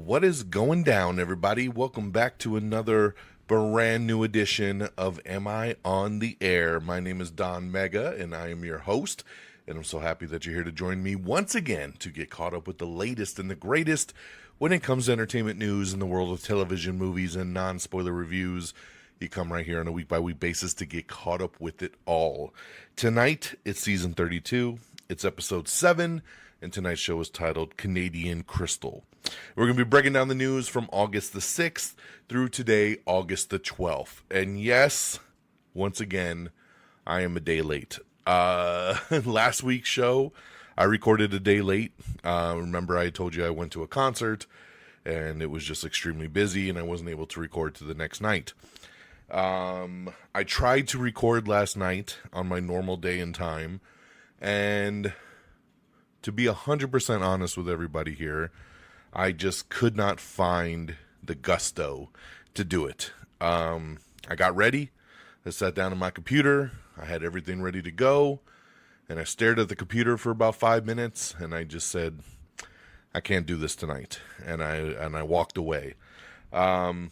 What is going down, everybody? Welcome back to another brand new edition of Am I on the Air? My name is DONMEGA, and I am your host, and I'm so happy that you're here to join me once again to get caught up with the latest and the greatest when it comes to entertainment news in the world of television, movies, and non-spoiler reviews. You come right here on a week-by-week basis to get caught up with it all. Tonight, it's season 32. It's episode 7. And tonight's show is titled Canadian Crystal. We're going to be breaking down the news from August the 6th through today, August the 12th. And yes, once again, I am a day late. Last week's show, I recorded a day late. Remember, I told you I went to a concert, and it was just extremely busy, and I wasn't able to record to the next night. I tried to record last night on my normal day and time, and to be 100% honest with everybody here, I just could not find the gusto to do it. I got ready. I sat down on my computer. I had everything ready to go. And I stared at the computer for about 5 minutes. And I just said, I can't do this tonight. And I walked away. I'm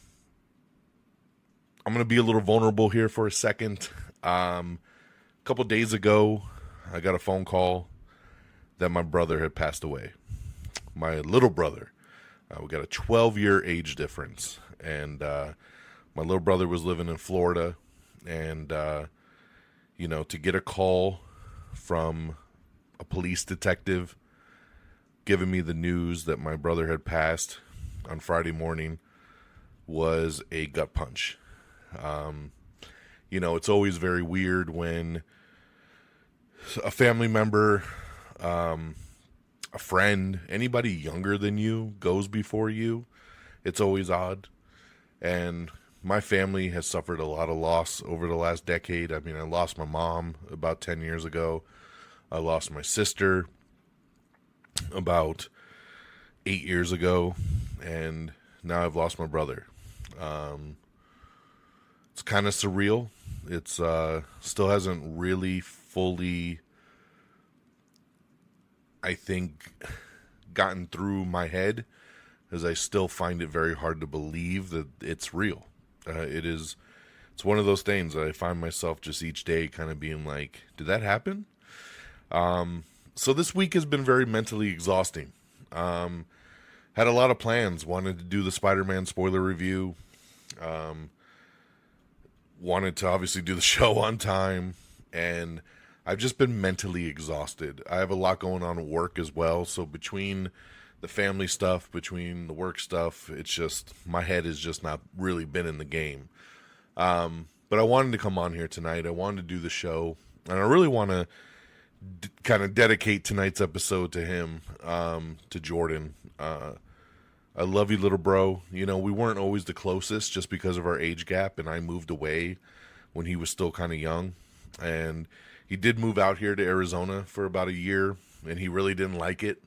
going to be a little vulnerable here for a second. A couple days ago, I got a phone call that my brother had passed away. My little brother. We got a 12-year age difference. And my little brother was living in Florida. And, to get a call from a police detective giving me the news that my brother had passed on Friday morning was a gut punch. It's always very weird when a family member, a friend, anybody younger than you goes before you. It's always odd. And my family has suffered a lot of loss over the last decade. I mean, I lost my mom about 10 years ago. I lost my sister about 8 years ago. And now I've lost my brother. It's kind of surreal. It's still hasn't really fully, I think, gotten through my head, as I still find it very hard to believe that it's real. It's one of those things that I find myself just each day kind of being like, did that happen? So this week has been very mentally exhausting. Had a lot of plans, wanted to do the Spider-Man spoiler review, wanted to obviously do the show on time, and I've just been mentally exhausted. I have a lot going on at work as well, so between the family stuff, between the work stuff, it's just, my head has just not really been in the game. But I wanted to come on here tonight. I wanted to do the show, and I really want to kind of dedicate tonight's episode to him, to Jordan. I love you, little bro. We weren't always the closest just because of our age gap, and I moved away when he was still kind of young, and he did move out here to Arizona for about a year, and he really didn't like it,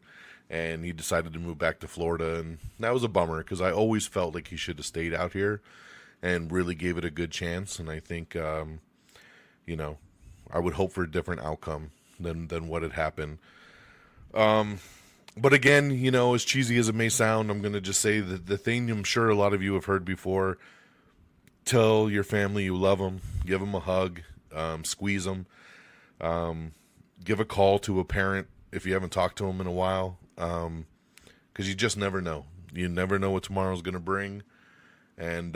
and he decided to move back to Florida, and that was a bummer, because I always felt like he should have stayed out here and really gave it a good chance, and I think, I would hope for a different outcome than what had happened. But again, as cheesy as it may sound, I'm going to just say that the thing I'm sure a lot of you have heard before: tell your family you love them, give them a hug, squeeze them. Give a call to a parent if you haven't talked to them in a while, because you just never know. You never know what tomorrow's going to bring, and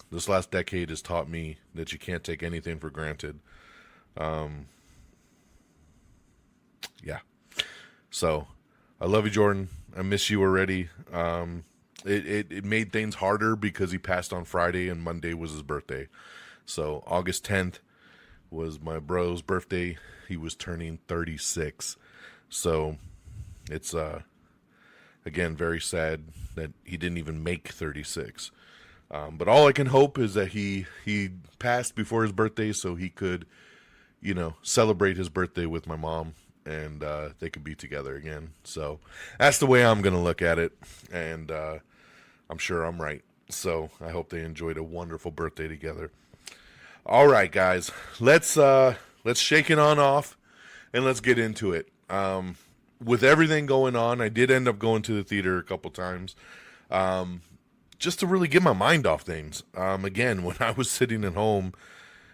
this last decade has taught me that you can't take anything for granted. Yeah. So, I love you, Jordan. I miss you already. It made things harder because he passed on Friday, and Monday was his birthday. So, August 10th was my bro's birthday. He was turning 36. So it's again very sad that he didn't even make 36. But all I can hope is that he passed before his birthday so he could, celebrate his birthday with my mom, and they could be together again. So that's the way I'm going to look at it, and I'm sure I'm right. So I hope they enjoyed a wonderful birthday together. All right, guys, let's shake it on off and let's get into it. With everything going on, I did end up going to the theater a couple times. just to really get my mind off things. Again, when I was sitting at home,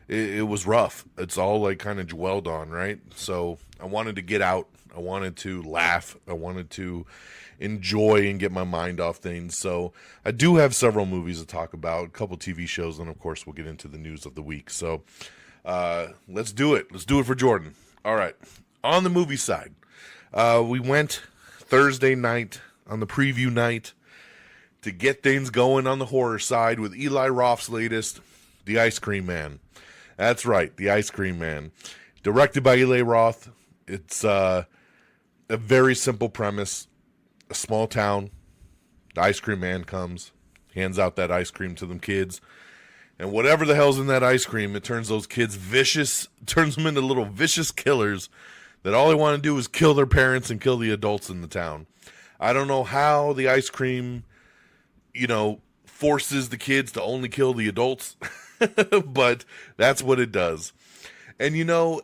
it was rough. It's all like kind of dwelled on, right? So I wanted to get out. I wanted to laugh. I wanted to enjoy and get my mind off things. So I do have several movies to talk about, a couple TV shows, and of course we'll get into the news of the week. So let's do it. Let's do it for Jordan. All right. On the movie side, we went Thursday night on the preview night to get things going on the horror side with Eli Roth's latest, The Ice Cream Man. That's right, The Ice Cream Man. Directed by Eli Roth. It's a very simple premise. A small town. The ice cream man comes, hands out that ice cream to them kids. And whatever the hell's in that ice cream, it turns those kids vicious, turns them into little vicious killers that all they want to do is kill their parents and kill the adults in the town. I don't know how the ice cream, forces the kids to only kill the adults, but that's what it does. And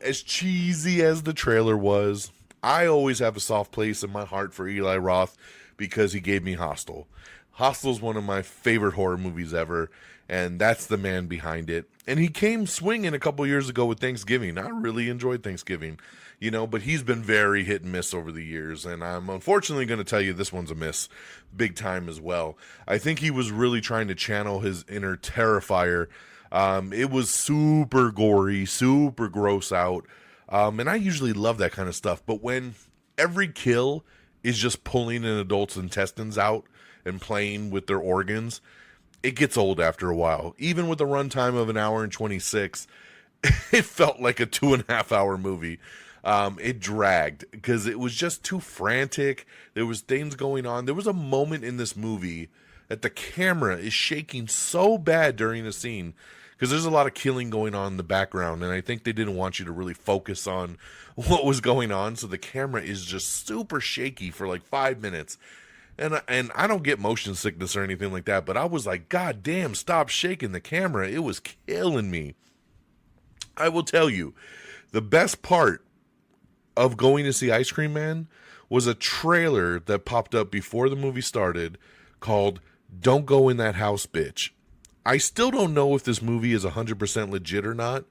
as cheesy as the trailer was, I always have a soft place in my heart for Eli Roth because he gave me Hostel. Hostel's one of my favorite horror movies ever, and that's the man behind it. And he came swinging a couple years ago with Thanksgiving. I really enjoyed Thanksgiving, but he's been very hit and miss over the years, and I'm unfortunately going to tell you this one's a miss big time as well. I think he was really trying to channel his inner Terrifier. It was super gory, super gross out. And I usually love that kind of stuff. But when every kill is just pulling an adult's intestines out and playing with their organs, it gets old after a while. Even with a runtime of 1:26, it felt like a 2.5-hour movie. It dragged because it was just too frantic. There was things going on. There was a moment in this movie that the camera is shaking so bad during a scene, because there's a lot of killing going on in the background, and I think they didn't want you to really focus on what was going on, so the camera is just super shaky for like 5 minutes. And I don't get motion sickness or anything like that, but I was like, God damn, stop shaking the camera. It was killing me. I will tell you, the best part of going to see Ice Cream Man was a trailer that popped up before the movie started called Don't Go in That House, Bitch. I still don't know if this movie is 100% legit or not,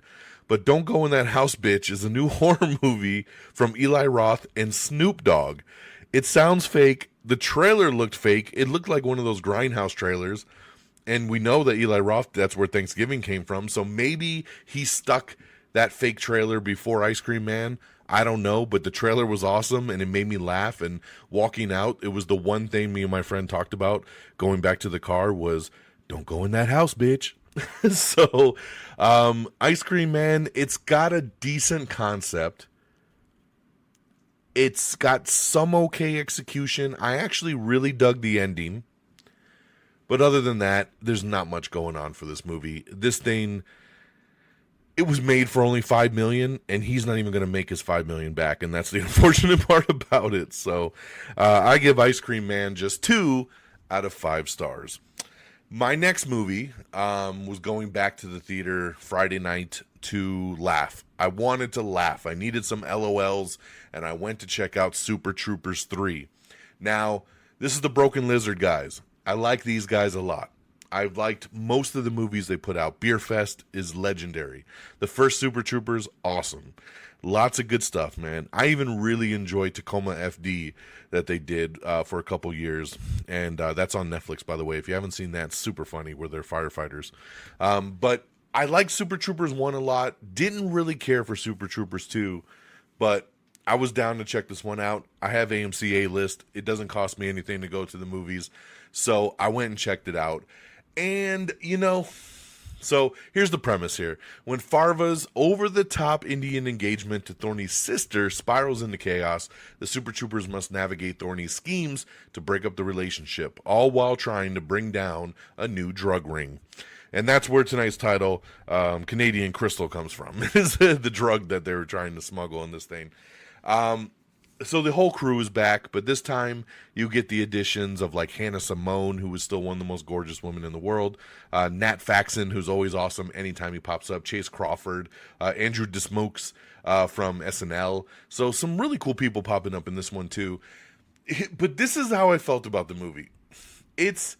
but Don't Go in That House, Bitch is a new horror movie from Eli Roth and Snoop Dogg. It sounds fake. The trailer looked fake. It looked like one of those Grindhouse trailers, and we know that Eli Roth, that's where Thanksgiving came from, so maybe he stuck that fake trailer before Ice Cream Man. I don't know, but the trailer was awesome, and it made me laugh, and walking out, it was the one thing me and my friend talked about going back to the car was, don't go in that house, bitch. So, Ice Cream Man, it's got a decent concept. It's got some okay execution. I actually really dug the ending. But other than that, there's not much going on for this movie. This thing, it was made for only $5 million, and he's not even going to make his $5 million back, and that's the unfortunate part about it. So, I give Ice Cream Man just 2 out of 5 stars. My next movie was going back to the theater Friday night to laugh. I wanted to laugh. I needed some LOLs, and I went to check out Super Troopers 3. Now, this is the Broken Lizard guys. I like these guys a lot. I've liked most of the movies they put out. Beer Fest is legendary. The first Super Troopers, awesome. Lots of good stuff, man. I even really enjoyed Tacoma FD that they did for a couple years. And that's on Netflix, by the way. If you haven't seen that, it's super funny where they're firefighters. But I like Super Troopers 1 a lot. Didn't really care for Super Troopers 2. But I was down to check this one out. I have AMC A-List. It doesn't cost me anything to go to the movies. So I went and checked it out. And, so here's the premise here. When Farva's over-the-top Indian engagement to Thorny's sister spirals into chaos, the Super Troopers must navigate Thorny's schemes to break up the relationship, all while trying to bring down a new drug ring. And that's where tonight's title, Canadian Crystal, comes from. It is the drug that they were trying to smuggle in this thing. So the whole crew is back, but this time you get the additions of like Hannah Simone, who is still one of the most gorgeous women in the world, Nat Faxon, who's always awesome anytime he pops up, Chase Crawford, Andrew Dismukes from SNL. So some really cool people popping up in this one too. But this is how I felt about the movie. it's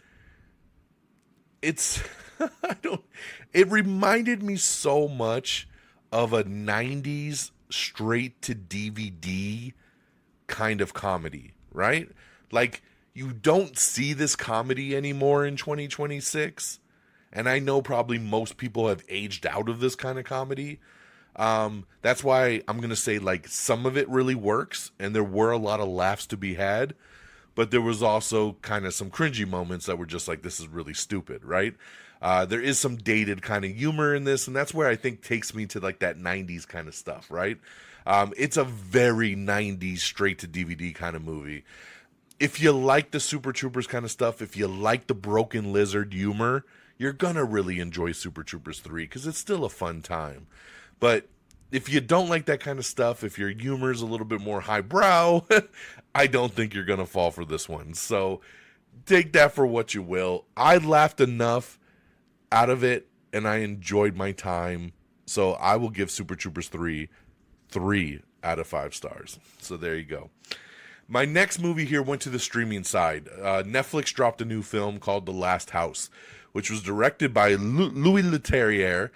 I don't it reminded me so much of a 90s straight to DVD kind of comedy, right? Like, you don't see this comedy anymore in 2026. And I know probably most people have aged out of this kind of comedy. That's why I'm going to say, like, some of it really works, and there were a lot of laughs to be had, but there was also kind of some cringy moments that were just like, this is really stupid, right? There is some dated kind of humor in this, and that's where I think takes me to like that 90s kind of stuff, right? It's a very 90s straight to DVD kind of movie. If you like the Super Troopers kind of stuff, if you like the Broken Lizard humor, you're gonna really enjoy Super Troopers 3 because it's still a fun time. But if you don't like that kind of stuff, if your humor is a little bit more highbrow, I don't think you're gonna fall for this one. So take that for what you will. I laughed enough out of it, and I enjoyed my time. So I will give Super Troopers 3 out of 5 stars. So there you go. My next movie here went to the streaming side. Netflix dropped a new film called The Last House, which was directed by Louis Leterrier,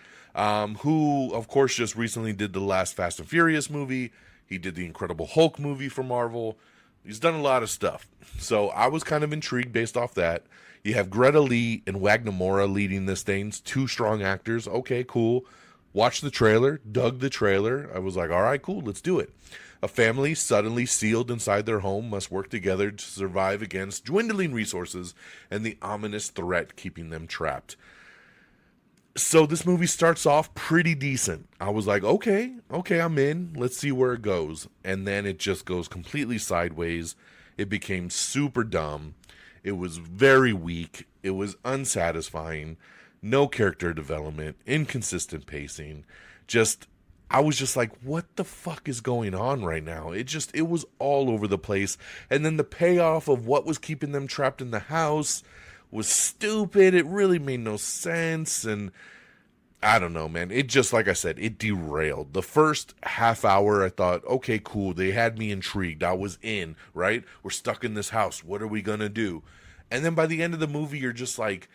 who, of course, just recently did the last Fast and Furious movie. He did the Incredible Hulk movie for Marvel. He's done a lot of stuff. So I was kind of intrigued based off that. You have Greta Lee and Wagner Moura leading this thing. 2 strong actors. Okay, cool. Watched the trailer, dug the trailer. I was like, all right, cool, let's do it. A family suddenly sealed inside their home must work together to survive against dwindling resources and the ominous threat keeping them trapped. So this movie starts off pretty decent. I was like, okay, I'm in. Let's see where it goes. And then it just goes completely sideways. It became super dumb. It was very weak. It was unsatisfying. No character development, inconsistent pacing. I was just like, what the fuck is going on right now? It was all over the place. And then the payoff of what was keeping them trapped in the house was stupid. It really made no sense. And I don't know, man. It just, like I said, it derailed. The first half hour, I thought, okay, cool. They had me intrigued. I was in, right? We're stuck in this house. What are we going to do? And then by the end of the movie, you're just like,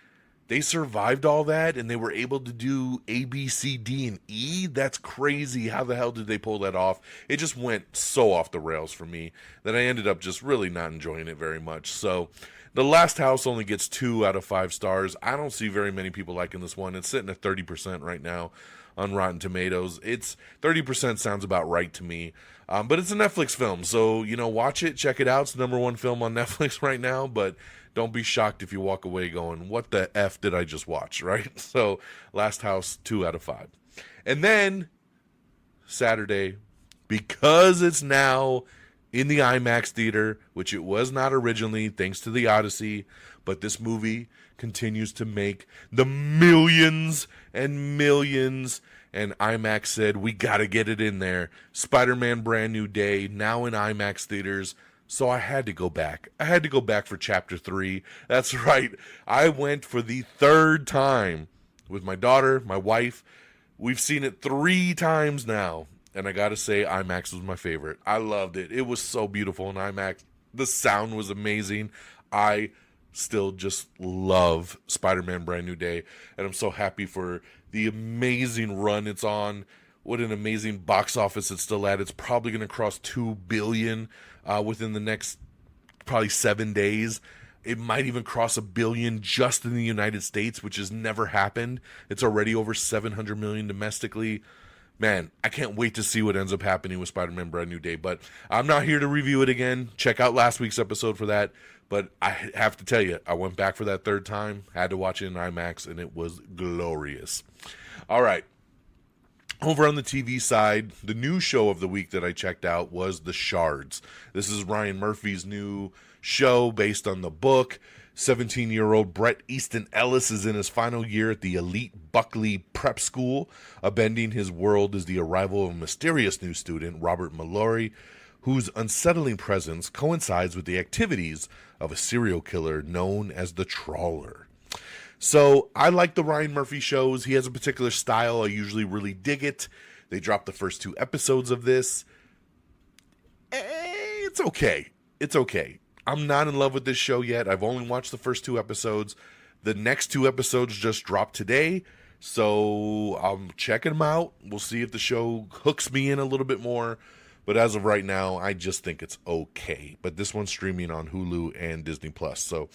they survived all that and they were able to do A, B, C, D, and E? That's crazy. How the hell did they pull that off? It just went so off the rails for me that I ended up just really not enjoying it very much. So The Last House only gets 2 out of 5 stars. I don't see very many people liking this one. It's sitting at 30% right now on Rotten Tomatoes. It's 30% sounds about right to me. But it's a Netflix film, so, watch it, check it out. It's the #1 film on Netflix right now, but don't be shocked if you walk away going, what the F did I just watch, right? So, Last House, 2 out of 5. And then, Saturday, because it's now in the IMAX theater, which it was not originally, thanks to the Odyssey, but this movie continues to make the millions and millions, and IMAX said, we gotta get it in there. Spider-Man Brand New Day, now in IMAX theaters. So I had to go back. I had to go back for Chapter 3. That's right. I went for the 3rd time with my daughter, my wife. We've seen it 3 times now. And I gotta say, IMAX was my favorite. I loved it. It was so beautiful in IMAX. The sound was amazing. I still just love Spider-Man Brand New Day. And I'm so happy for the amazing run it's on. What an amazing box office it's still at. It's probably going to cross $2 billion within the next probably 7 days. It might even cross $1 billion just in the United States, which has never happened. It's already over $700 million domestically. Man, I can't wait to see what ends up happening with Spider-Man Brand New Day. But I'm not here to review it again. Check out last week's episode for that. But I have to tell you, I went back for that 3rd time, had to watch it in IMAX, and it was glorious. All right. Over on the TV side, the new show of the week that I checked out was The Shards. This is Ryan Murphy's new show based on the book. 17-year-old Bret Easton Ellis is in his final year at the elite Buckley Prep School. Upending his world is the arrival of a mysterious new student, Robert Mallory, whose unsettling presence coincides with the activities of a serial killer known as the Trawler. So I like the Ryan Murphy shows. He has a particular style. I usually really dig it. They dropped the first 2 episodes of this. It's okay. It's okay. I'm not in love with this show yet. I've only watched the first 2 episodes. The next 2 episodes just dropped today, so I'm checking them out. We'll see if the show hooks me in a little bit more. But as of right now, I just think it's okay. But this one's streaming on Hulu and Disney Plus, so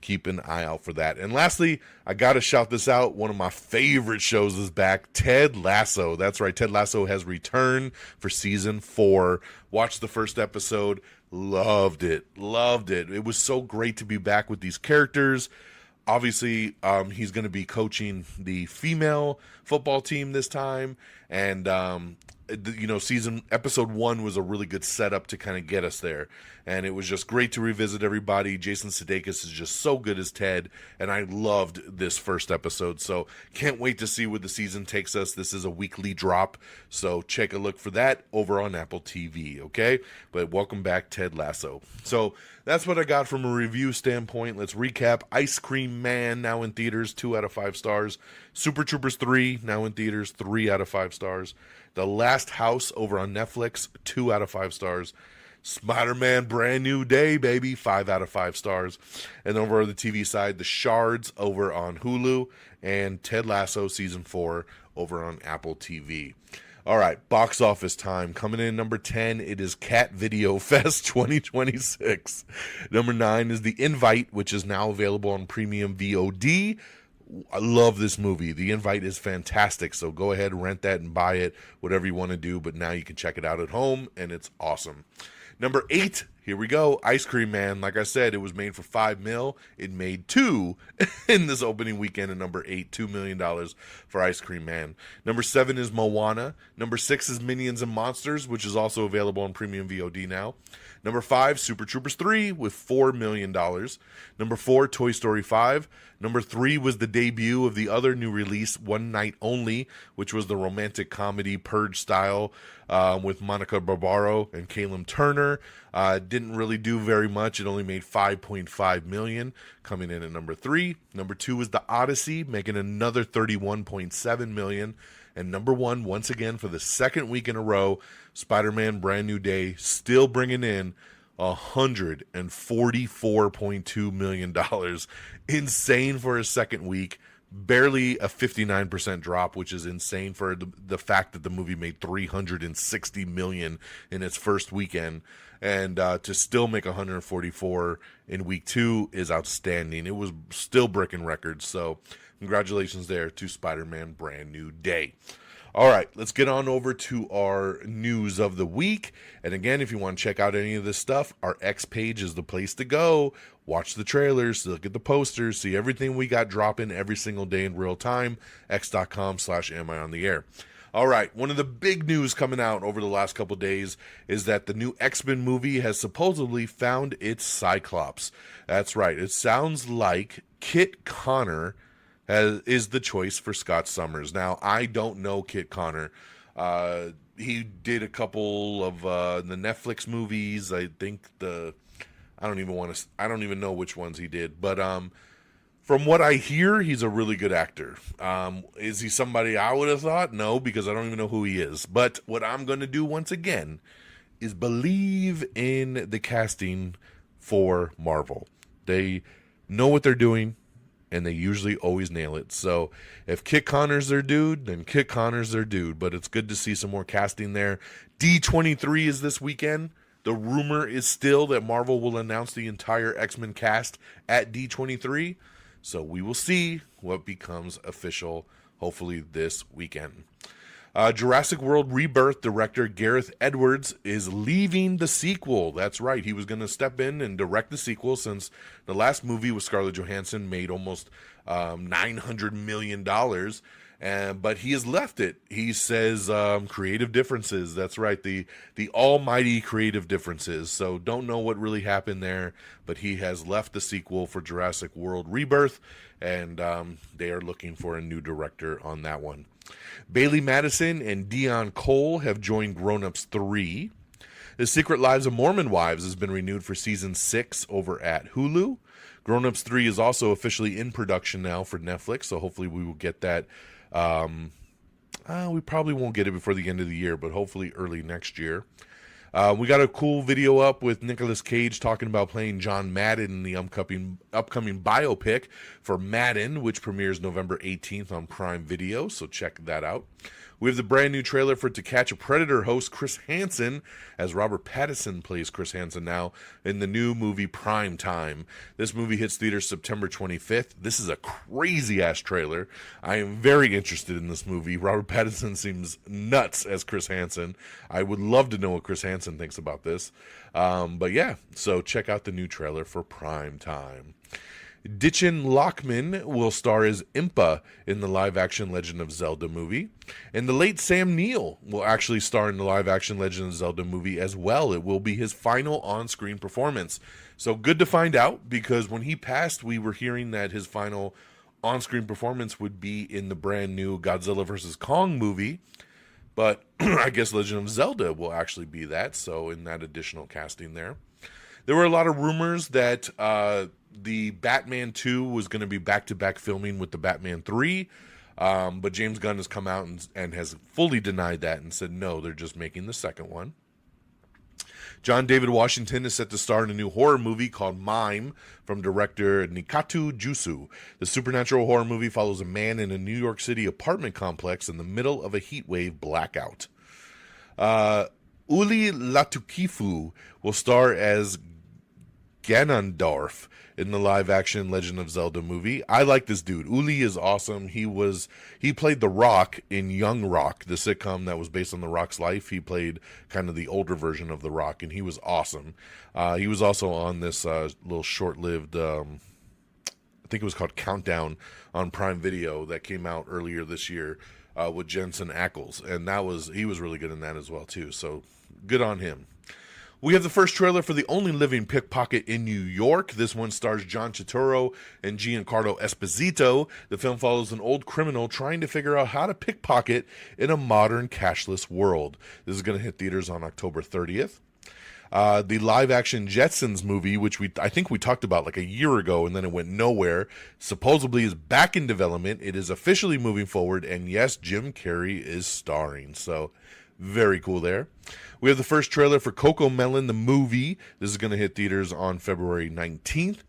keep an eye out for that. And lastly, I got to shout this out. One of my favorite shows is back, Ted Lasso. That's right, Ted Lasso has returned for season 4. Watched the first episode, loved it. It was so great to be back with these characters. Obviously, he's going to be coaching the female football team this time, and episode 1 was a really good setup to kind of get us there, and it was just great to revisit everybody. Jason Sudeikis is just so good as Ted, and I loved this first episode, so can't wait to see where the season takes us. This is a weekly drop, so check a look for that over on Apple TV, okay? But welcome back, Ted Lasso. So that's what I got from a review standpoint. Let's recap. Ice Cream Man, now in theaters, 2 out of 5 stars. Super Troopers 3, now in theaters, 3 out of 5 stars. The Last House over on Netflix, 2 out of 5 stars. Spider-Man Brand New Day, baby, 5 out of 5 stars. And over on the TV side, The Shards over on Hulu, and Ted Lasso Season 4 over on Apple TV. All right, box office time. Coming in number 10, it is Cat Video Fest 2026. Number 9 is The Invite, which is now available on premium VOD. I love this movie. The Invite is fantastic, so go ahead and rent that and buy it, whatever you want to do, but now you can check it out at home, and it's awesome. Number 8, here we go, Ice Cream Man. Like I said, it was made for $5 million. It made 2 in this opening weekend at number 8, $2 million for Ice Cream Man. Number 7 is Moana. Number 6 is Minions and Monsters, which is also available on premium VOD now. Number 5, Super Troopers 3 with $4 million. Number 4, Toy Story 5. Number 3 was the debut of the other new release, One Night Only, which was the romantic comedy Purge style with Monica Barbaro and Caleb Turner. Didn't really do very much. It only made $5.5 million, coming in at number 3. Number 2 was The Odyssey, making another $31.7 million. And number 1, once again, for the second week in a row, Spider-Man Brand New Day, still bringing in $144.2 million. Insane for a second week. Barely a 59% drop, which is insane for the fact that the movie made $360 million in its first weekend. And to still make 144 in week 2 is outstanding. It was still breaking records. So congratulations there to Spider-Man Brand New Day. All right, let's get on over to our news of the week. And again, if you want to check out any of this stuff, our X page is the place to go. Watch the trailers, look at the posters, see everything we got dropping every single day in real time. X.com/amiontheair. All right, one of the big news coming out over the last couple days is that the new X-Men movie has supposedly found its Cyclops. That's right, it sounds like Kit Connor is the choice for Scott Summers. Now, I don't know Kit Connor. He did a couple of the Netflix movies. I think I don't even know which ones he did. But from what I hear, he's a really good actor. Is he somebody I would have thought? No, because I don't even know who he is. But what I'm going to do once again is believe in the casting for Marvel. They know what they're doing, and they usually always nail it. So if Kit Connor's their dude, then Kit Connor's their dude. But it's good to see some more casting there. D23 is this weekend. The rumor is still that Marvel will announce the entire X-Men cast at D23. So we will see what becomes official, hopefully this weekend. Jurassic World Rebirth director Gareth Edwards is leaving the sequel. That's right. He was going to step in and direct the sequel since the last movie with Scarlett Johansson made almost $900 million. But he has left it. He says creative differences. That's right. The almighty creative differences. So don't know what really happened there. But he has left the sequel for Jurassic World Rebirth. And they are looking for a new director on that one. Bailey Madison and Dion Cole have joined Grown Ups 3. The Secret Lives of Mormon Wives has been renewed for season 6 over at Hulu. Grown Ups 3 is also officially in production now for Netflix, so hopefully we will get that. We probably won't get it before the end of the year, but hopefully early next year. We got a cool video up with Nicolas Cage talking about playing John Madden in the upcoming biopic for Madden, which premieres November 18th on Prime Video, so check that out. We have the brand new trailer for To Catch a Predator host Chris Hansen, as Robert Pattinson plays Chris Hansen now in the new movie Prime Time. This movie hits theaters September 25th. This is a crazy-ass trailer. I am very interested in this movie. Robert Pattinson seems nuts as Chris Hansen. I would love to know what Chris Hansen thinks about this. But yeah, so check out the new trailer for Prime Time. Ditchin Lockman will star as Impa in the live-action Legend of Zelda movie. And the late Sam Neill will actually star in the live-action Legend of Zelda movie as well. It will be his final on-screen performance. So good to find out, because when he passed, we were hearing that his final on-screen performance would be in the brand new Godzilla vs. Kong movie. But I guess Legend of Zelda will actually be that, so in that additional casting there. There were a lot of rumors that the Batman 2 was going to be back-to-back filming with the Batman 3, but James Gunn has come out and has fully denied that and said, no, they're just making the second one. John David Washington is set to star in a new horror movie called Mime from director Nikatu Jusu. The supernatural horror movie follows a man in a New York City apartment complex in the middle of a heat wave blackout. Uli Latukifu will star as Ganondorf in the live-action Legend of Zelda movie. I like this dude. Uli is awesome. He played The Rock in Young Rock, the sitcom that was based on The Rock's life. He played kind of the older version of The Rock, and he was awesome. He was also on this little short-lived, I think it was called Countdown on Prime Video that came out earlier this year with Jensen Ackles, and he was really good in that as well too. So good on him. We have the first trailer for The Only Living Pickpocket in New York. This one stars John Turturro and Giancarlo Esposito. The film follows an old criminal trying to figure out how to pickpocket in a modern cashless world. This is going to hit theaters on October 30th. The live-action Jetsons movie, which I think we talked about like a year ago and then it went nowhere, supposedly is back in development. It is officially moving forward, and yes, Jim Carrey is starring. So very cool there. We have the first trailer for Coco Melon, the movie. This is going to hit theaters on February 19th.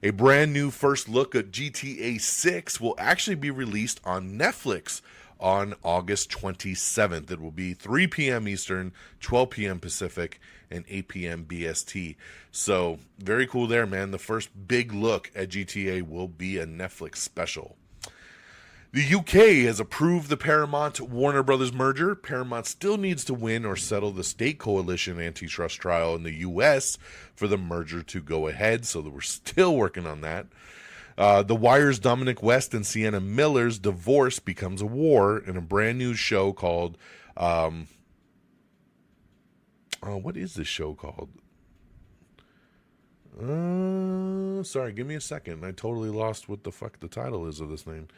A brand new first look at GTA 6 will actually be released on Netflix on August 27th. It will be 3 p.m. Eastern, 12 p.m. Pacific, and 8 p.m. BST. So very cool there, man. The first big look at GTA will be a Netflix special. The UK has approved the Paramount-Warner Brothers merger. Paramount still needs to win or settle the state coalition antitrust trial in the U.S. for the merger to go ahead, so that we're still working on that. The Wire's Dominic West and Sienna Miller's divorce becomes a war in a brand new show called... what is this show called? Sorry, give me a second. I totally lost what the fuck the title is of this thing.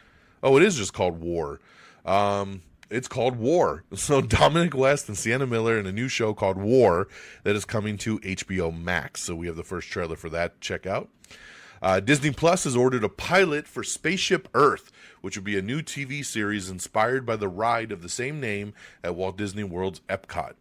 Oh, it is just called War. It's called War. So Dominic West and Sienna Miller in a new show called War that is coming to HBO Max. So we have the first trailer for that. Check out. Disney Plus has ordered a pilot for Spaceship Earth, which would be a new TV series inspired by the ride of the same name at Walt Disney World's Epcot.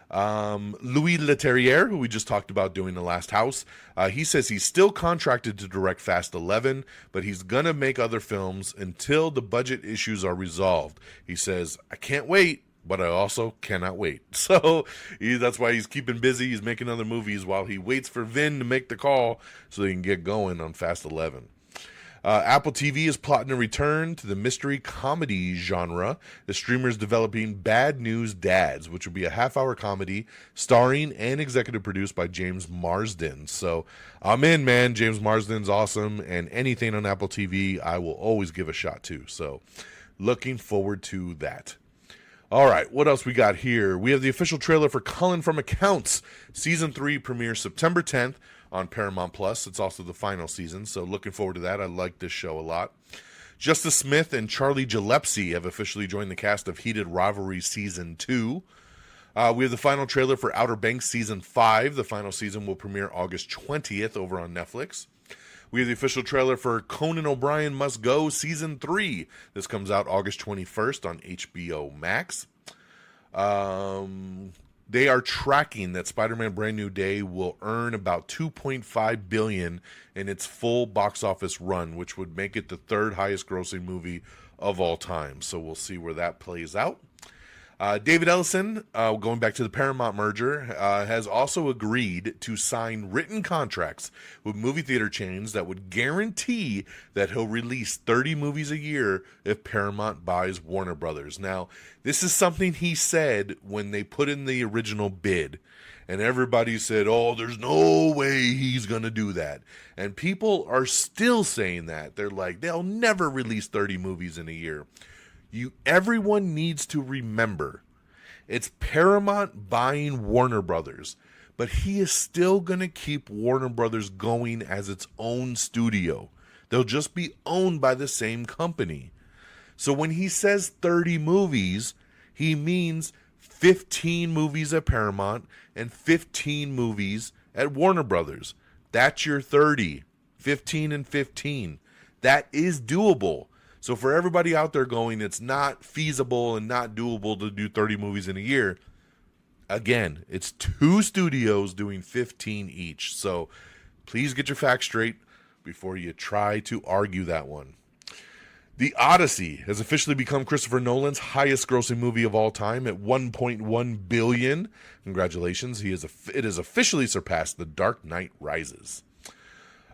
Louis Leterrier, who we just talked about doing The Last House, he says he's still contracted to direct Fast 11, but he's gonna make other films until the budget issues are resolved. He says, I can't wait, but I also cannot wait. So that's why he's keeping busy. He's making other movies while he waits for Vin to make the call so he can get going on Fast 11. Apple TV is plotting a return to the mystery comedy genre. The streamer is developing Bad News Dads, which will be a half-hour comedy starring and executive produced by James Marsden. So I'm in, man. James Marsden's awesome, and anything on Apple TV I will always give a shot to. So looking forward to that. All right, what else we got here? We have the official trailer for Cullen from Accounts. Season 3 premieres September 10th on Paramount Plus. It's also the final season, so looking forward to that. I like this show a lot. Justice Smith and Charlie Gillespie have officially joined the cast of Heated Rivalry Season 2. We have the final trailer for Outer Banks Season 5. The final season will premiere August 20th over on Netflix. We have the official trailer for Conan O'Brien Must Go Season 3. This comes out August 21st on HBO Max. They are tracking that Spider-Man Brand New Day will earn about $2.5 billion in its full box office run, which would make it the third highest grossing movie of all time. So we'll see where that plays out. David Ellison, going back to the Paramount merger, has also agreed to sign written contracts with movie theater chains that would guarantee that he'll release 30 movies a year if Paramount buys Warner Brothers. Now, this is something he said when they put in the original bid, and everybody said, oh, there's no way he's going to do that. And people are still saying that. They're like, they'll never release 30 movies in a year. Everyone needs to remember, it's Paramount buying Warner Brothers, but he is still going to keep Warner Brothers going as its own studio. They'll just be owned by the same company. So when he says 30 movies, he means 15 movies at Paramount and 15 movies at Warner Brothers. That's your 30, 15 and 15. That is doable. So for everybody out there going, it's not feasible and not doable to do 30 movies in a year. Again, it's two studios doing 15 each. So please get your facts straight before you try to argue that one. The Odyssey has officially become Christopher Nolan's highest grossing movie of all time at $1.1 billion. Congratulations. It has officially surpassed The Dark Knight Rises.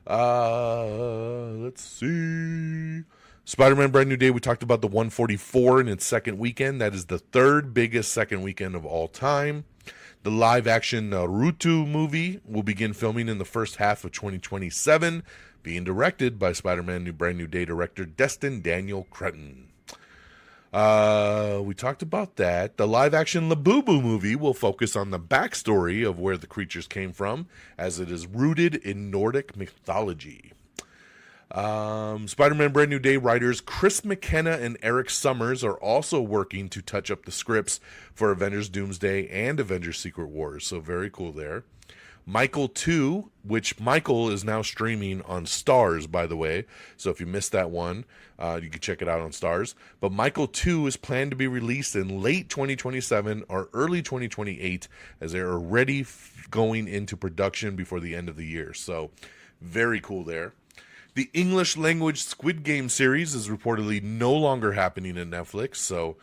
Let's see. Spider-Man Brand New Day, we talked about the 144 in its second weekend. That is the third biggest second weekend of all time. The live-action Naruto movie will begin filming in the first half of 2027, being directed by Spider-Man Brand New Day director Destin Daniel Cretton. We talked about that. The live-action Labubu movie will focus on the backstory of where the creatures came from, as it is rooted in Nordic mythology. Spider-Man Brand New Day writers Chris McKenna and Eric Summers are also working to touch up the scripts for Avengers Doomsday and Avengers Secret Wars, so very cool there. Michael 2, which Michael is now streaming on Stars, by the way, so if you missed that one, you can check it out on Stars. But Michael 2 is planned to be released in late 2027 or early 2028, as they are already going into production before the end of the year, so very cool there. The English language Squid Game series is reportedly no longer happening in Netflix, so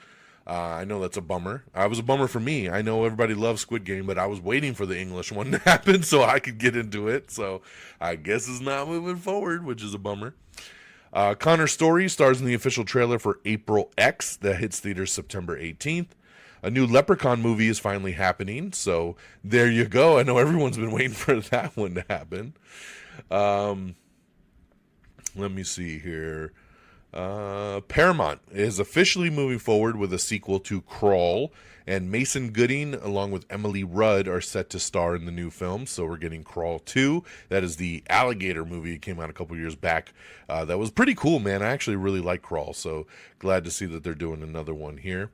I know that's a bummer. It was a bummer for me. I know everybody loves Squid Game, but I was waiting for the English one to happen so I could get into it, so I guess it's not moving forward, which is a bummer. Connor's Story stars in the official trailer for April X that hits theaters September 18th. A new Leprechaun movie is finally happening, so there you go. I know everyone's been waiting for that one to happen. Let me see here. Paramount is officially moving forward with a sequel to Crawl, and Mason Gooding along with Emily Rudd are set to star in the new film, so we're getting Crawl 2. That is the alligator movie that came out a couple years back. That was pretty cool, man. I actually really like Crawl, so glad to see that they're doing another one here.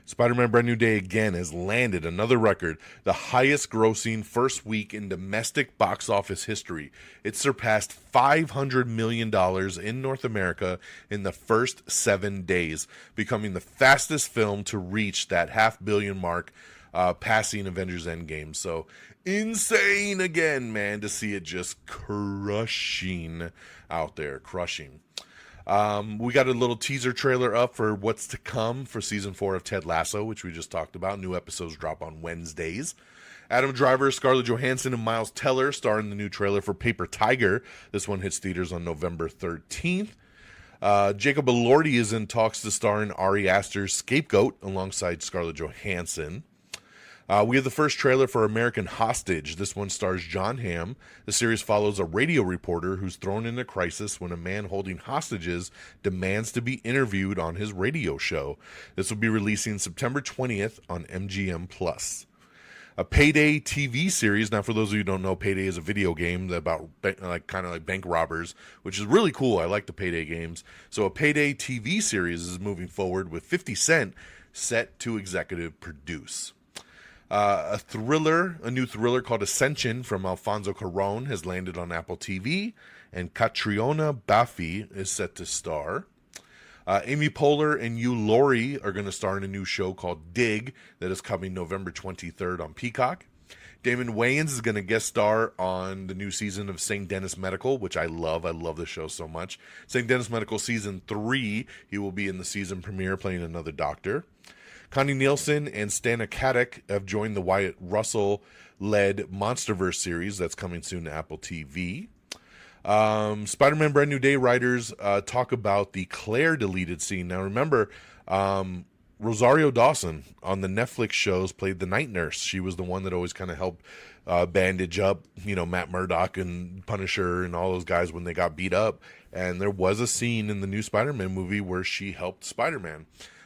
Spider-Man Brand New Day again has landed another record, the highest grossing first week in domestic box office history. It surpassed $500 million in North America in the first 7 days, becoming the fastest film to reach that $500 million mark, passing Avengers Endgame. So insane again, man, to see it just crushing out there, crushing. We got a little teaser trailer up for what's to come for season 4 of Ted Lasso, which we just talked about. New episodes drop on Wednesdays. Adam Driver, Scarlett Johansson, and Miles Teller star in the new trailer for Paper Tiger. This one hits theaters on November 13th. Jacob Elordi is in talks to star in Ari Aster's Scapegoat alongside Scarlett Johansson. We have the first trailer for American Hostage. This one stars John Hamm. The series follows a radio reporter who's thrown into crisis when a man holding hostages demands to be interviewed on his radio show. This will be releasing September 20th on MGM+. A Payday TV series. Now, for those of you who don't know, Payday is a video game about kind of like bank robbers, which is really cool. I like the Payday games. So a Payday TV series is moving forward with 50 Cent set to executive produce. A new thriller called Ascension from Alfonso Cuarón has landed on Apple TV, and Catriona Baffy is set to star. Amy Poehler and Hugh Laurie are going to star in a new show called Dig that is coming November 23rd on Peacock. Damon Wayans is going to guest star on the new season of St. Denis Medical, which I love. I love the show so much. St. Denis Medical Season 3, he will be in the season premiere playing another doctor. Connie Nielsen and Stana Katic have joined the Wyatt Russell-led Monsterverse series that's coming soon to Apple TV. Spider-Man Brand New Day writers talk about the Claire deleted scene. Now remember, Rosario Dawson on the Netflix shows played the night nurse. She was the one that always kind of helped bandage up, Matt Murdock and Punisher and all those guys when they got beat up. And there was a scene in the new Spider-Man movie where she helped Spider-Man.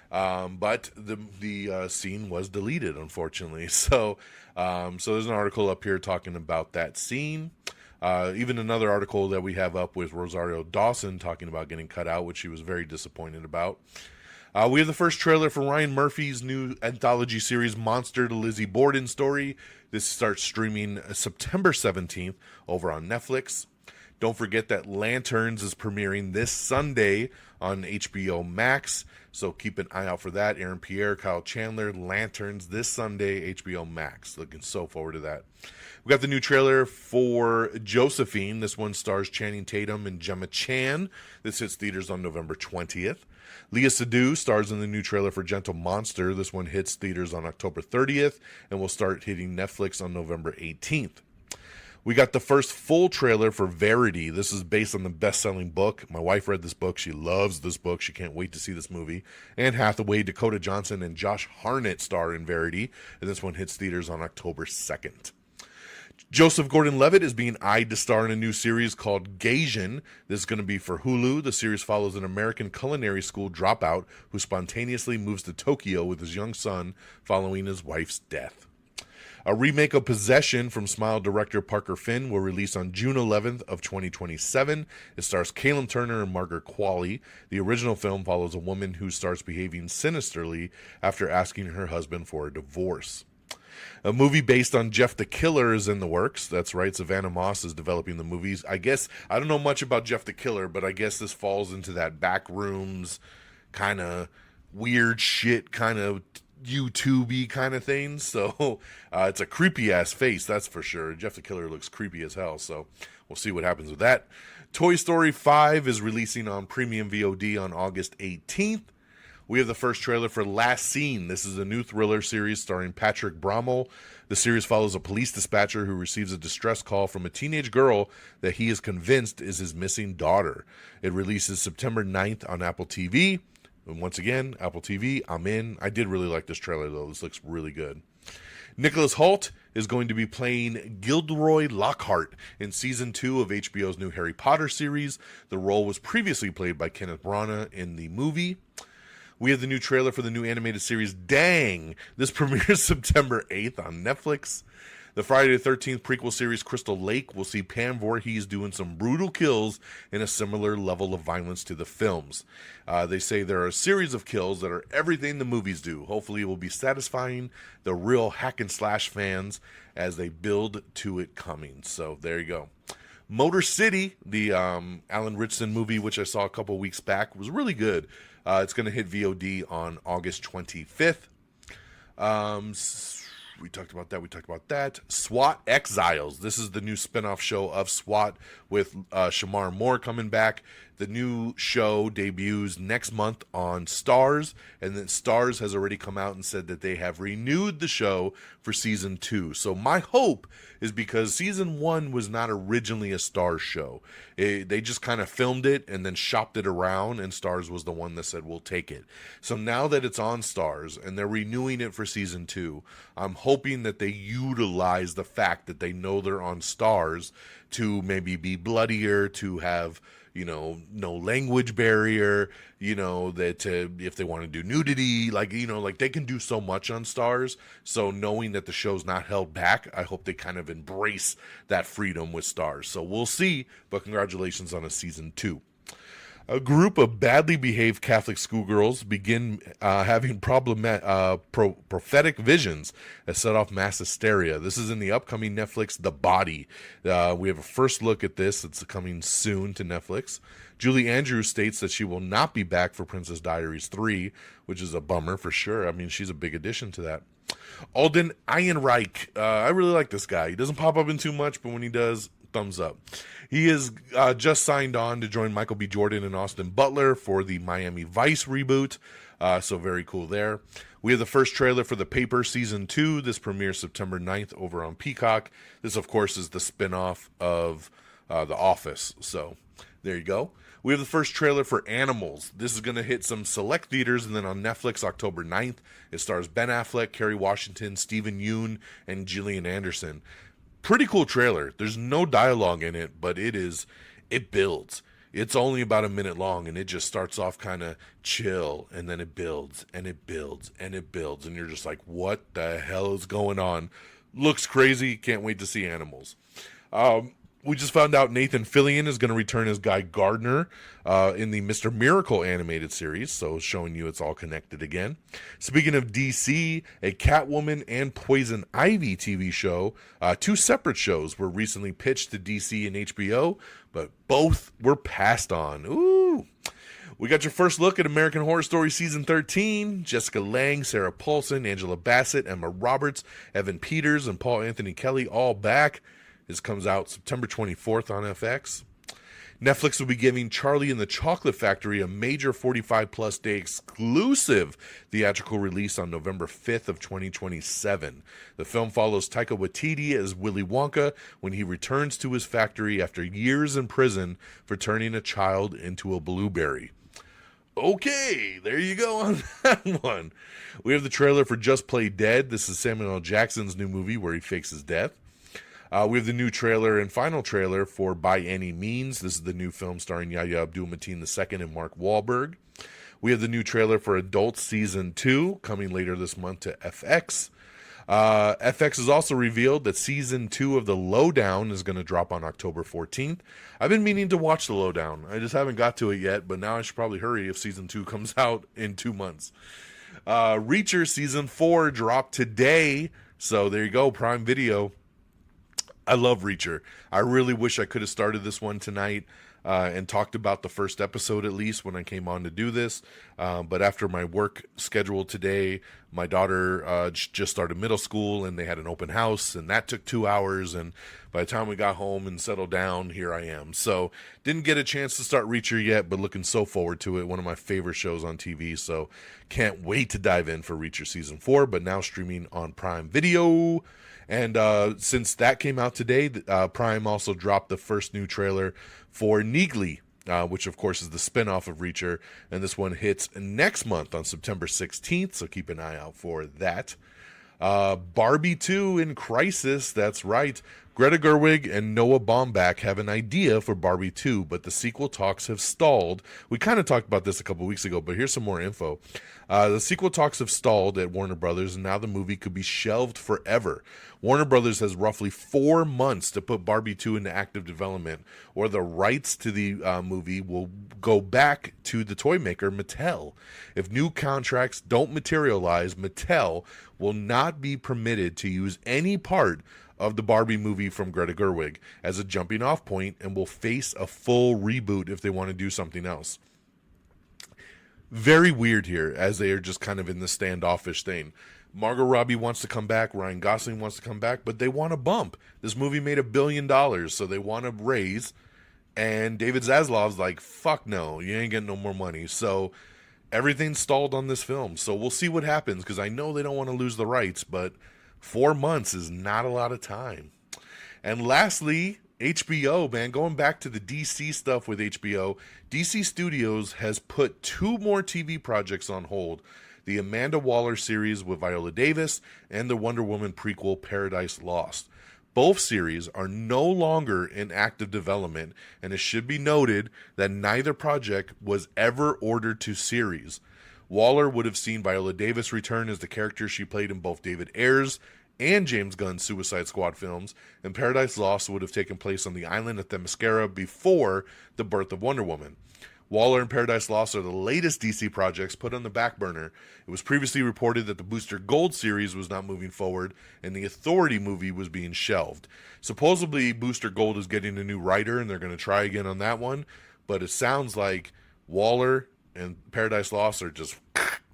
But the scene was deleted, unfortunately. So there's an article up here talking about that scene. Even another article that we have up with Rosario Dawson talking about getting cut out, which she was very disappointed about. We have the first trailer for Ryan Murphy's new anthology series, Monster, the Lizzie Borden story. This starts streaming September 17th over on Netflix. Don't forget that Lanterns is premiering this Sunday on HBO Max, so keep an eye out for that. Aaron Pierre, Kyle Chandler, Lanterns this Sunday, HBO Max. Looking so forward to that. We got the new trailer for Josephine. This one stars Channing Tatum and Gemma Chan. This hits theaters on November 20th. Leah Seydoux stars in the new trailer for Gentle Monster. This one hits theaters on October 30th and will start hitting Netflix on November 18th. We got the first full trailer for Verity. This is based on the best-selling book. My wife read this book. She loves this book. She can't wait to see this movie. Anne Hathaway, Dakota Johnson, and Josh Hartnett star in Verity. And this one hits theaters on October 2nd. Joseph Gordon-Levitt is being eyed to star in a new series called Gaijin. This is going to be for Hulu. The series follows an American culinary school dropout who spontaneously moves to Tokyo with his young son following his wife's death. A remake of Possession from Smile director Parker Finn will release on June 11th of 2027. It stars Callum Turner and Margaret Qualley. The original film follows a woman who starts behaving sinisterly after asking her husband for a divorce. A movie based on Jeff the Killer is in the works. That's right, Savannah Moss is developing the movies. I guess, I don't know much about Jeff the Killer, but I guess this falls into that backrooms kind of weird shit kind of YouTube-y kind of thing. So it's a creepy-ass face, that's for sure. Jeff the Killer looks creepy as hell, so we'll see what happens with that. Toy Story 5 is releasing on premium VOD on August 18th. We have the first trailer for Last Scene. This is a new thriller series starring Patrick Brommel. The series follows a police dispatcher who receives a distress call from a teenage girl that he is convinced is his missing daughter. It releases September 9th on Apple TV. And once again, Apple TV, I'm in. I did really like this trailer, though. This looks really good. Nicholas Hoult is going to be playing Gilderoy Lockhart in Season 2 of HBO's new Harry Potter series. The role was previously played by Kenneth Branagh in the movie. We have the new trailer for the new animated series Dang. This premieres September 8th on Netflix. The Friday the 13th prequel series Crystal Lake will see Pam Voorhees doing some brutal kills in a similar level of violence to the films. They say there are a series of kills that are everything the movies do. Hopefully it will be satisfying the real hack and slash fans as they build to it coming. So there you go. Motor City, the Alan Ritchson movie, which I saw a couple weeks back, was really good. It's going to hit VOD on August 25th. We talked about that. SWAT Exiles. This is the new spinoff show of SWAT with Shamar Moore coming back. The new show debuts next month on Starz, and then Starz has already come out and said that they have renewed the show for Season 2. So my hope is because Season 1 was not originally a Starz show. They just kind of filmed it and then shopped it around, and Starz was the one that said, we'll take it. So now that it's on Starz and they're renewing it for Season 2, I'm hoping that they utilize the fact that they know they're on Starz to maybe be bloodier, to have no language barrier, that if they want to do nudity, like they can do so much on Starz. So knowing that the show's not held back, I hope they kind of embrace that freedom with Starz. So we'll see, but congratulations on a Season 2. A group of badly behaved Catholic schoolgirls begin having prophetic visions that set off mass hysteria. This is in the upcoming Netflix The Body. We have a first look at this. It's coming soon to Netflix. Julie Andrews states that she will not be back for Princess Diaries 3, which is a bummer for sure. I mean, she's a big addition to that. Alden Ehrenreich. I really like this guy. He doesn't pop up in too much, but when he does, thumbs up. He is just signed on to join Michael B. Jordan and Austin Butler for the Miami Vice reboot. So very cool there. We have the first trailer for The Paper Season 2. This premieres September 9th over on Peacock. This, of course, is the spinoff of The Office. So there you go. We have the first trailer for Animals. This is going to hit some select theaters and then on Netflix October 9th. It stars Ben Affleck, Kerry Washington, Stephen Yeun, and Gillian Anderson. Pretty cool trailer. There's no dialogue in it, but it builds. It's only about a minute long, and it just starts off kind of chill, and then it builds, and it builds, and it builds, and you're just like, what the hell is going on? Looks crazy. Can't wait to see Animals. We just found out Nathan Fillion is going to return as Guy Gardner in the Mr. Miracle animated series, so showing you it's all connected again. Speaking of DC, a Catwoman and Poison Ivy TV show, two separate shows were recently pitched to DC and HBO, but both were passed on. Ooh! We got your first look at American Horror Story Season 13. Jessica Lange, Sarah Paulson, Angela Bassett, Emma Roberts, Evan Peters, and Paul Anthony Kelly all back. This comes out September 24th on FX. Netflix will be giving Charlie and the Chocolate Factory a major 45-plus day exclusive theatrical release on November 5th of 2027. The film follows Taika Waititi as Willy Wonka when he returns to his factory after years in prison for turning a child into a blueberry. Okay, there you go on that one. We have the trailer for Just Play Dead. This is Samuel L. Jackson's new movie where he fakes his death. We have the new trailer and final trailer for By Any Means. This is the new film starring Yahya Abdul-Mateen II and Mark Wahlberg. We have the new trailer for Adult Season 2 coming later this month to FX. FX has also revealed that Season 2 of The Lowdown is going to drop on October 14th. I've been meaning to watch The Lowdown. I just haven't got to it yet, but now I should probably hurry if Season 2 comes out in 2 months. Reacher Season 4 dropped today, so there you go, Prime Video. I love Reacher. I really wish I could have started this one tonight and talked about the first episode at least when I came on to do this. But after my work schedule today, my daughter just started middle school and they had an open house and that took 2 hours. And by the time we got home and settled down, here I am. So didn't get a chance to start Reacher yet, but looking so forward to it. One of my favorite shows on TV. So can't wait to dive in for Reacher Season 4, but now streaming on Prime Video. And since that came out today, Prime also dropped the first new trailer for Neegly, which of course is the spinoff of Reacher. And this one hits next month on September 16th, so keep an eye out for that. Barbie 2 in crisis, that's right. Greta Gerwig and Noah Baumbach have an idea for Barbie 2, but the sequel talks have stalled. We kind of talked about this a couple weeks ago, but here's some more info. The sequel talks have stalled at Warner Brothers, and now the movie could be shelved forever. Warner Brothers has roughly 4 months to put Barbie 2 into active development, or the rights to the movie will go back to the toy maker Mattel. If new contracts don't materialize, Mattel will not be permitted to use any part of the Barbie movie from Greta Gerwig as a jumping off point and will face a full reboot if they want to do something else. Very weird here as they are just kind of in the standoffish thing. Margot Robbie wants to come back, Ryan Gosling wants to come back, but they want a bump. This movie made $1 billion, so they want to raise, and David Zaslav's like, fuck no, you ain't getting no more money. So everything's stalled on this film. So we'll see what happens, because I know they don't want to lose the rights, but 4 months is not a lot of time. And lastly, HBO, man, going back to the DC stuff with HBO, DC Studios has put 2 more TV projects on hold. The Amanda Waller series with Viola Davis and the Wonder Woman prequel Paradise Lost. Both series are no longer in active development, and it should be noted that neither project was ever ordered to series. Waller would have seen Viola Davis return as the character she played in both David Ayer's and James Gunn's Suicide Squad films, and Paradise Lost would have taken place on the island of Themyscira before the birth of Wonder Woman. Waller and Paradise Lost are the latest DC projects put on the back burner. It was previously reported that the Booster Gold series was not moving forward, and the Authority movie was being shelved. Supposedly, Booster Gold is getting a new writer, and they're going to try again on that one, but it sounds like Waller and Paradise Lost are just,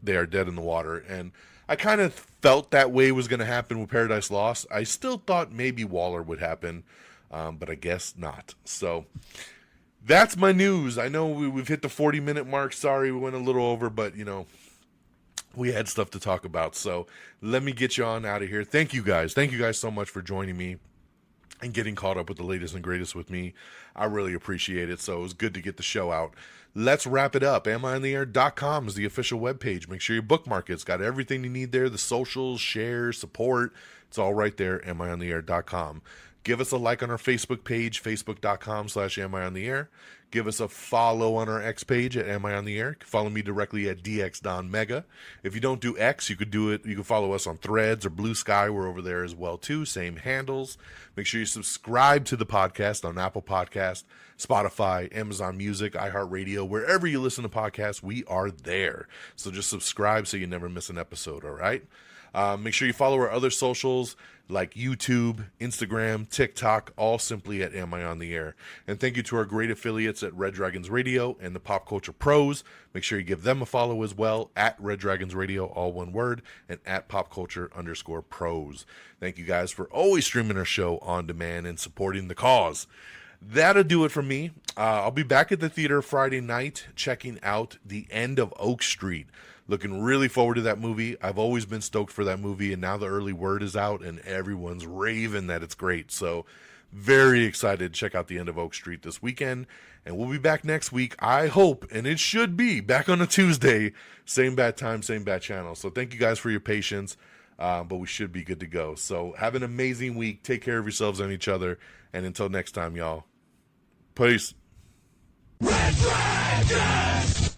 they are dead in the water, and I kind of felt that way was going to happen with Paradise Lost. I still thought maybe Waller would happen, but I guess not. So that's my news. I know we've hit the 40-minute mark. Sorry, we went a little over, but, you know, we had stuff to talk about. So let me get you on out of here. Thank you guys. Thank you guys so much for joining me and getting caught up with the latest and greatest with me. I really appreciate it. So it was good to get the show out. Let's wrap it up. AmIOnTheAir.com is the official webpage. Make sure you bookmark it. It's got everything you need there. The socials, share, support. It's all right there. AmIOnTheAir.com. Give us a like on our Facebook page, facebook.com/AmIOnTheAir. Give us a follow on our X page at Am I on the Air. Follow me directly at DXDonMega. If you don't do X, you could do it. You can follow us on Threads or Blue Sky. We're over there as well too. Same handles. Make sure you subscribe to the podcast on Apple Podcast, Spotify, Amazon Music, iHeartRadio, wherever you listen to podcasts. We are there. So just subscribe so you never miss an episode. All right. Make sure you follow our other socials like YouTube, Instagram, TikTok, all simply at Am I on the Air. And thank you to our great affiliates at Red Dragons Radio and the Pop Culture Pros. Make sure you give them a follow as well at Red Dragons Radio, all one word, and at PopCulture_Pros. Thank you guys for always streaming our show on demand and supporting the cause. That'll do it for me. I'll be back at the theater Friday night checking out The End of Oak Street. Looking really forward to that movie. I've always been stoked for that movie, and now the early word is out, and everyone's raving that it's great. So very excited to check out The End of Oak Street this weekend. And we'll be back next week, I hope, and it should be, back on a Tuesday. Same bad time, same bad channel. So thank you guys for your patience, but we should be good to go. So have an amazing week. Take care of yourselves and each other. And until next time, y'all, peace. Red Dragons!